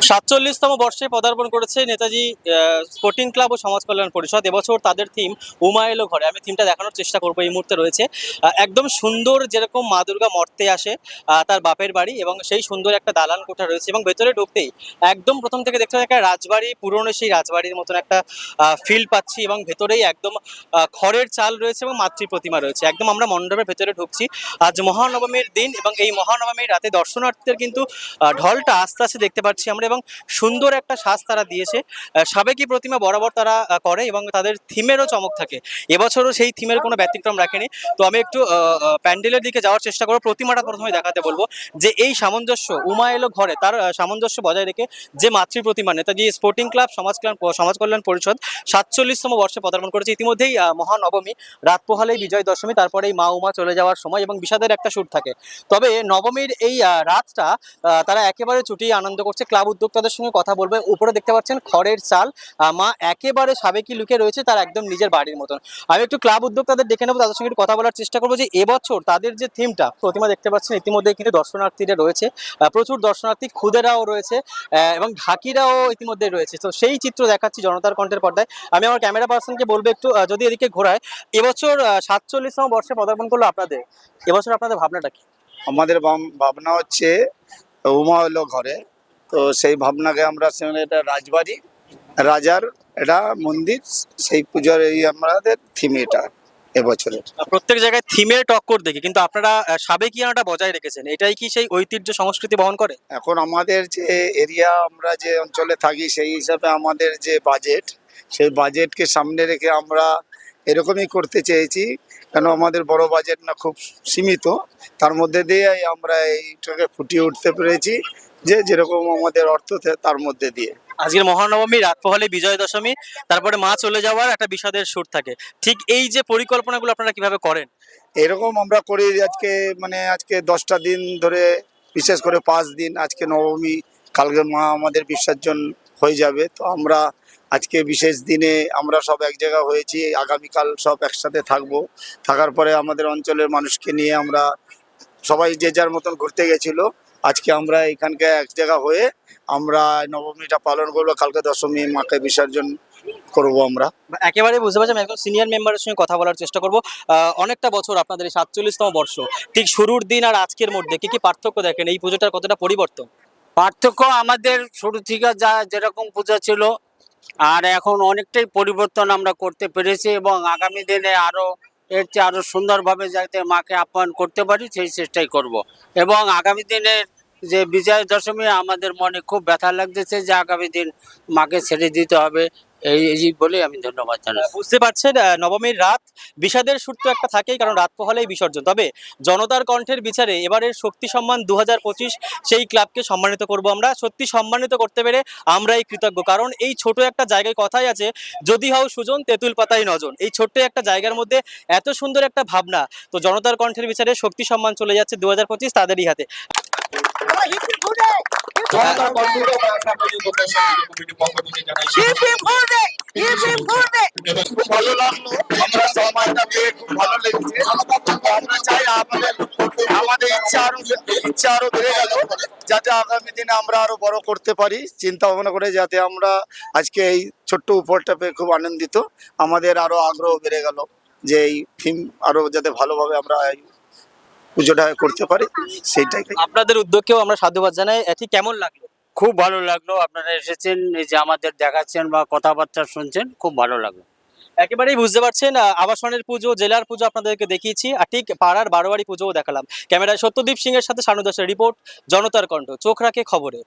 ৪৭তম বর্ষে পদার্পণ করেছে নেতাজি স্পোর্টিং ক্লাব ও সমাজ কল্যাণ পরিষদ। এবছর তাদের থিম উমা এলো ঘরে। আমি থিমটা দেখানোর চেষ্টা করবো। এই মুহূর্তে রয়েছে একদম সুন্দর, যেরকম মা দুর্গা মর্তে আসে তার বাপের বাড়ি, এবং সেই সুন্দর একটা দালান কোঠা রয়েছে, এবং ভেতরে ঢুকতেই একদম প্রথম থেকে দেখতে একটা রাজবাড়ি, পুরনো সেই রাজবাড়ির মতন একটা ফিল পাচ্ছি, এবং ভেতরেই একদম খড়ের চাল রয়েছে এবং মাতৃ প্রতিমা রয়েছে। একদম আমরা মণ্ডপের ভেতরে ঢুকছি। আজ মহানবমীর দিন, এবং এই মহানবমীর রাতে দর্শনার্থীদের কিন্তু ঢলটা আস্তে আস্তে দেখতে পাচ্ছি আমরা, এবং সুন্দর একটা সাজ তারা দিয়েছে। সাবেকি প্রতিমা বরাবর তারা করে, এবং তাদের থিমেরও চমক থাকে। এবছরও সেই থিমের কোনো ব্যতিক্রম রাখেনি। তো আমি একটু প্যান্ডেলের দিকে যাওয়ার চেষ্টা করবো। প্রতিমাটা প্রথমে দেখাতে বলবো, যে এই সামঞ্জস্য উমা এলো ঘরে, তার সামঞ্জস্য বজায় রেখে যে মাতৃ প্রতিমা নেতাজি স্পোর্টিং ক্লাব সমাজ কল্যাণ পরিষদ ৪৭তম বর্ষে পদার্পণ করেছে। ইতিমধ্যেই মহানবমী, রাত পোহালেই বিজয় দশমী, তারপরেই মা উমা চলে যাওয়ার সময়, এবং বিষাদের একটা সুর থাকে। তবে নবমীর এই রাতটা তারা একেবারে চুটিয়ে আনন্দ করছে। ক্লাব উদ্যোক্তাদের সঙ্গে কথা বলবে। উপরে দেখতে পাচ্ছেন খড়ের চাল, মা একেবারে সাবেকি লুকে রয়েছে, তার একদম নিজের বাড়ির মতন। আমি একটু ক্লাব উদ্যোক্তাদের ডেকে নেবো, তাদের সঙ্গে একটু কথা বলার চেষ্টা করবো যে এবছর তাদের যে থিমটা, প্রতিমা দেখতে পাচ্ছেন ইতিমধ্যে কিন্তু দর্শনার্থীরা রয়েছে, প্রচুর দর্শনার্থী, খুদেরাও রয়েছে এবং ঢাকিরাও ইতিমধ্যে রয়েছে। তো সেই চিত্র দেখাচ্ছি জনতার কণ্ঠের পর্দায়। আমি আমার ক্যামেরা পার্সনকে বলবো একটু যদি এদিকে ঘোরায়। এবছর ৪৭তম বর্ষে পদার্পণ করলো আপনাদের, এবছর আপনাদের ভাবনাটা কি? আমাদের ভাবনা হচ্ছে উমা হলো ঘরে। তো সেই ভাবনাকে আমরা এটা রাজবাড়ি, রাজার এটা মন্দির, সেই পুজোর এই আমাদের থিম এটা এবছরের। প্রত্যেক জায়গায় থিমের টক্কর দেখি, কিন্তু আপনারা সাবেকিয়ানাটা বজায় রেখেছেন। এটাই কি সেই ঐতিহ্য সংস্কৃতি বহন করে? এখন আমাদের যে এরিয়া, আমরা যে অঞ্চলে থাকি, সেই হিসাবে আমাদের যে বাজেট, সেই বাজেটকে সামনে রেখে আমরা এরকমই করতে চেয়েছি। কেন আমাদের বড় বাজেট না, খুব সীমিত, তার মধ্যে দিয়ে আমরা এইটাকে ফুটিয়ে উঠতে পেরেছি, যে যেরকম আমাদের অর্থ তার মধ্যে দিয়ে। আজকের মহানবমী, রাত পোহালে বিজয় দশমী, তারপরে মা চলে যাওয়ার একটা বিষাদের সুর থাকে। ঠিক এই যে পরিকল্পনাগুলো আপনারা কিভাবে করেন? এরকম আমরা করি আজকে, আজকে 10টা দিন ধরে, বিশেষ করে 5 দিন। আজকে নবমী, কালকে মা আমাদের বিসর্জন হয়ে যাবে। তো আমরা আজকে বিশেষ দিনে আমরা সব এক জায়গা হয়েছি। আগামীকাল সব একসাথে থাকবো। থাকার পরে আমাদের অঞ্চলের মানুষকে নিয়ে আমরা সবাই যে যার মতন ঘুরতে গেছিলো। আজকে আমরা এখানকে এক জায়গা হয়ে আমরা নবমীটা পালন করবো। কালকে দশমী মাকে বিসর্জন করব আমরা। একেবারে বুঝতে পারছি। আমি একদম সিনিয়র মেম্বারের সঙ্গে কথা বলার চেষ্টা করবো। অনেকটা বছর আপনাদের এই ৪৭তম বর্ষ, ঠিক শুরুর দিন আর আজকের মধ্যে কি কি পার্থক্য দেখেন? এই পুজোটার কতটা পরিবর্তন? পার্থক্য আমাদের শুরু থেকে যা যেরকম পূজা ছিল, আর এখন অনেকটাই পরিবর্তন আমরা করতে পেরেছি, এবং আগামী দিনে আরো এর চেয়ে আরো সুন্দরভাবে যাতে মাকে আপ্যায়ন করতে পারি সেই চেষ্টাই করব। এবং আগামী দিনের যে বিজয়া দশমী, আমাদের মনে খুব ব্যথা লাগতেছে যে আগামী দিন মাকে ছেড়ে দিতে হবে। এই বলে আমি ধন্যবাদ জানাচ্ছি। বুঝতে পারছেন, নবমীর রাত, বিষাদের সুর তো একটা থাকেই, কারণ রাত পোহালেই বিসর্জন। তবে জনতার কণ্ঠের বিচারে এবারের শক্তি সম্মান 2025 সেই ক্লাবকে সম্মানিত করব আমরা। সত্যি সম্মানিত করতে পেরে আমরাই কৃতজ্ঞ, কারণ এই ছোট একটা জায়গায় কথাই আছে, যদি হও সুজন তেঁতুল পাতায় নজন। এই ছোট্ট একটা জায়গার মধ্যে এত সুন্দর একটা ভাবনা। তো জনতার কণ্ঠের বিচারে শক্তি সম্মান চলে যাচ্ছে 2025 তাদেরই হাতে। ভালো লাগলো, আমরা সময়টা পেয়ে খুব ভালো লেগেছে। আমরা চাই আমাদের ইচ্ছা আরো বেড়ে গেল, যাতে আগামী দিনে আমরা আরো বড় করতে পারি। চিন্তা ভাবনা করে যাতে আমরা আজকে এই ছোট্ট উপহারটা পেয়ে খুব আনন্দিত। আমাদের আরো আগ্রহ বেড়ে গেল যে এই থিম আরো যাতে ভালোভাবে আমরা পুজোটা করতে পারি, সেইটাই। আপনাদের উদ্যোগকেও আমরা সাধুবাদ জানাই। ঠিক কেমন লাগলো? খুব ভালো লাগলো, আপনারা এসেছেন, এই যে আমাদের দেখাচ্ছেন বা কথাবার্তা শুনছেন, খুব ভালো লাগলো। একেবারেই বুঝতে পারছেন, আবাসনের পুজো, জেলার পুজো আপনাদেরকে দেখিয়েছি, আর ঠিক পাড়ার বারোয়ারি পুজোও দেখালাম। ক্যামেরায় সত্যদীপ সিং এর সাথে শানু দাসের রিপোর্ট, জনতার কণ্ঠ, চোখ রাখে খবরে।